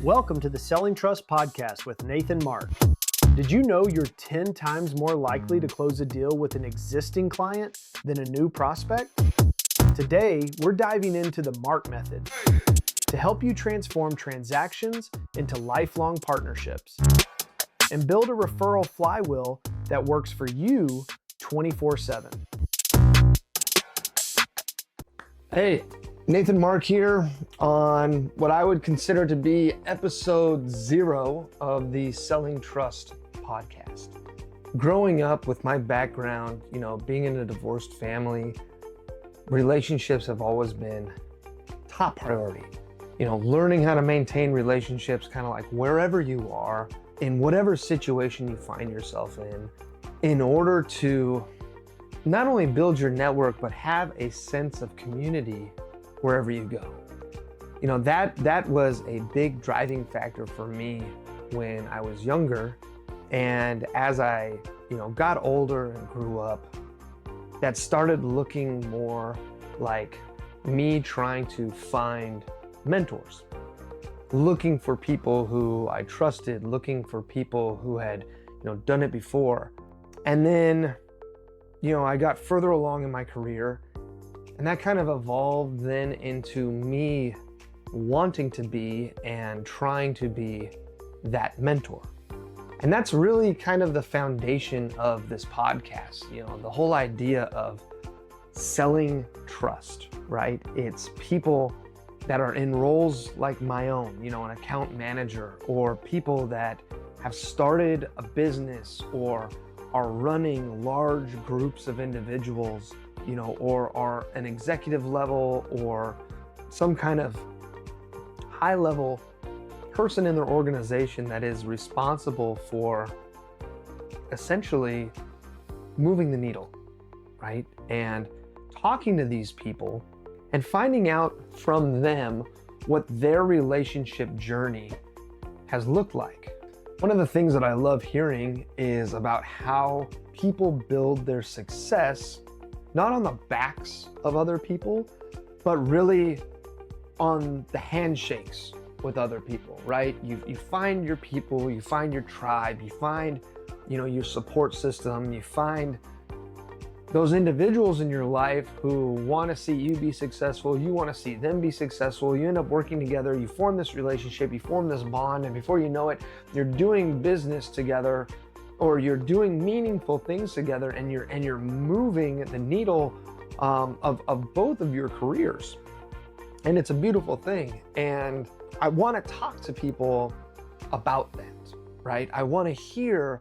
Welcome to the Selling Trust Podcast with Nathan Mark. Did you know you're 10 times more likely to close a deal with an existing client than a new prospect? Today, we're diving into the Mark method to help you transform transactions into lifelong partnerships and build a referral flywheel that works for you 24/7. Hey, Nathan Mark here on what I would consider to be episode 0 of the Selling Trust podcast. Growing up with my background, being in a divorced family, relationships have always been top priority. Learning how to maintain relationships kind of like wherever you are, in whatever situation you find yourself in order to not only build your network, but have a sense of community wherever you go. That was a big driving factor for me when I was younger. And as I, got older and grew up, that started looking more like me trying to find mentors, looking for people who I trusted, looking for people who had, done it before. And then, I got further along in my career, and that kind of evolved then into me wanting to be and trying to be that mentor. And that's really kind of the foundation of this podcast, the whole idea of selling trust, right? It's people that are in roles like my own, an account manager, or people that have started a business or are running large groups of individuals, or are an executive level or some kind of high level person in their organization that is responsible for essentially moving the needle, right? And talking to these people and finding out from them what their relationship journey has looked like. One of the things that I love hearing is about how people build their success, not on the backs of other people, but really on the handshakes with other people, right? You find your people, you find your tribe, you find, your support system, you find those individuals in your life who want to see you be successful, you want to see them be successful, you end up working together, you form this relationship, you form this bond, and before you know it, you're doing business together, or you're doing meaningful things together, and you're moving the needle of both of your careers. And it's a beautiful thing. And I want to talk to people about that, right? I want to hear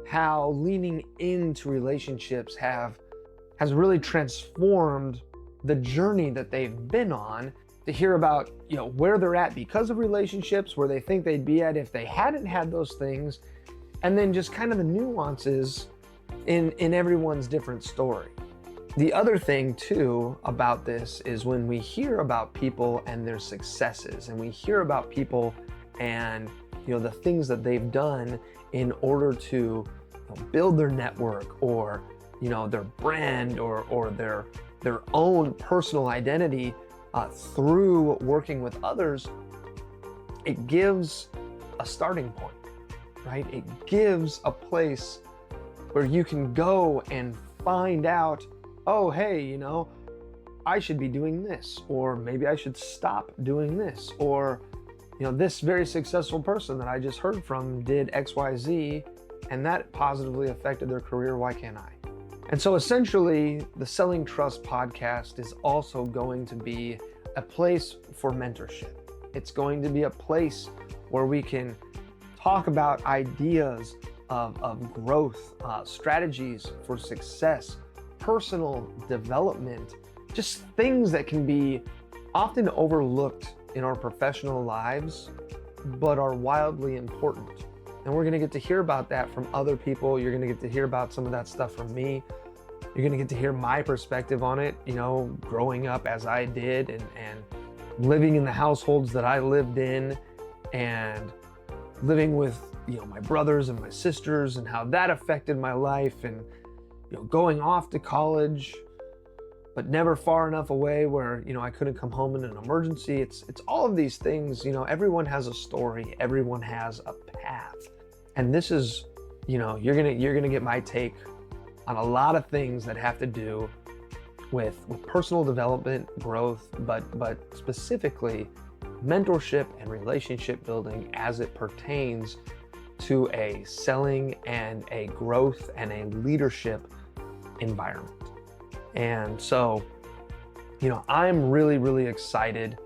how leaning into relationships has really transformed the journey that they've been on, to hear about, where they're at because of relationships, where they think they'd be at if they hadn't had those things, and then just kind of the nuances in everyone's different story. The other thing too about this is when we hear about people and their successes, and we hear about people and the things that they've done in order to build their network, or their brand, or their own personal identity through working with others, it gives a starting point, right? It gives a place where you can go and find out, oh, hey, I should be doing this, or maybe I should stop doing this, or, this very successful person that I just heard from did XYZ, and that positively affected their career. Why can't I? And so essentially, the Selling Trust podcast is also going to be a place for mentorship. It's going to be a place where we can talk about ideas of growth, strategies for success, personal development, just things that can be often overlooked in our professional lives, but are wildly important. And we're gonna get to hear about that from other people. You're gonna get to hear about some of that stuff from me. You're gonna get to hear my perspective on it, growing up as I did, and living in the households that I lived in, and living with, my brothers and my sisters, and how that affected my life, and, going off to college, but never far enough away where, I couldn't come home in an emergency. It's all of these things. Everyone has a story, everyone has a path. And this is, you're gonna get my take on a lot of things that have to do with personal development, growth, but specifically mentorship and relationship building as it pertains to a selling and a growth and a leadership environment. And so, I'm really, really excited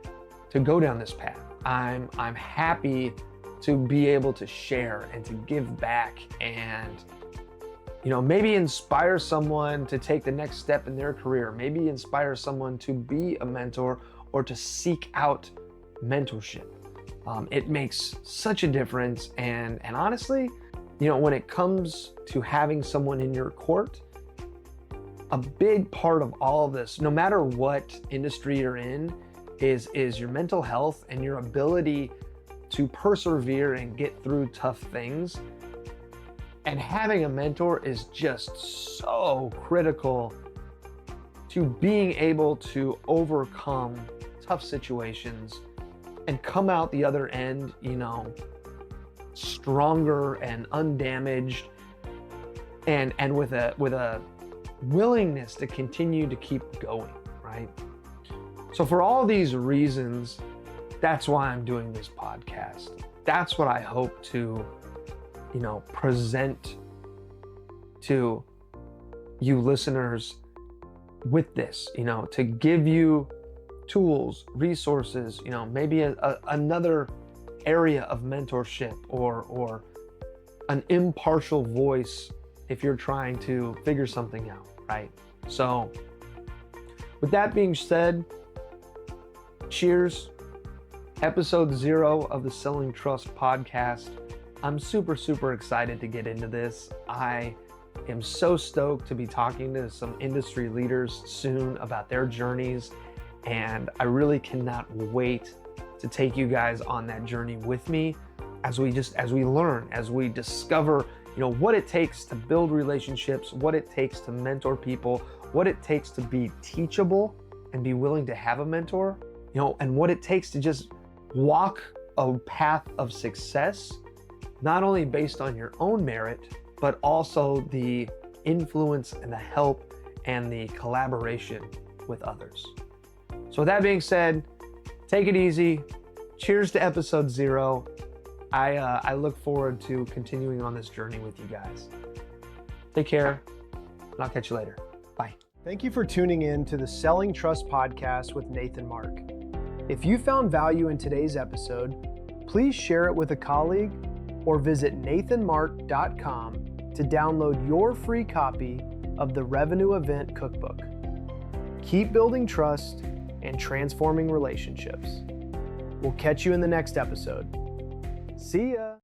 to go down this path. I'm happy to be able to share and to give back and, maybe inspire someone to take the next step in their career, maybe inspire someone to be a mentor or to seek out mentorship. It makes such a difference. And honestly, when it comes to having someone in your court, a big part of all of this, no matter what industry you're in, is your mental health and your ability to persevere and get through tough things. And having a mentor is just so critical to being able to overcome tough situations and come out the other end, stronger and undamaged, and with a willingness to continue to keep going, right? So for all these reasons, that's why I'm doing this podcast. That's what I hope to, present to you listeners with this, to give you tools, resources, maybe another area of mentorship or an impartial voice if you're trying to figure something out, right? So with that being said, cheers. Episode 0 of the Selling Trust podcast. I'm super, super excited to get into this. I am so stoked to be talking to some industry leaders soon about their journeys. And I really cannot wait to take you guys on that journey with me as we learn, as we discover, what it takes to build relationships, what it takes to mentor people, what it takes to be teachable and be willing to have a mentor, and what it takes to just walk a path of success, not only based on your own merit, but also the influence and the help and the collaboration with others. So with that being said, take it easy. Cheers to episode 0. I look forward to continuing on this journey with you guys. Take care, and I'll catch you later. Bye. Thank you for tuning in to the Selling Trust podcast with Nathan Mark. If you found value in today's episode, please share it with a colleague or visit nathanmark.com to download your free copy of the Revenue Event Cookbook. Keep building trust and transforming relationships. We'll catch you in the next episode. See ya.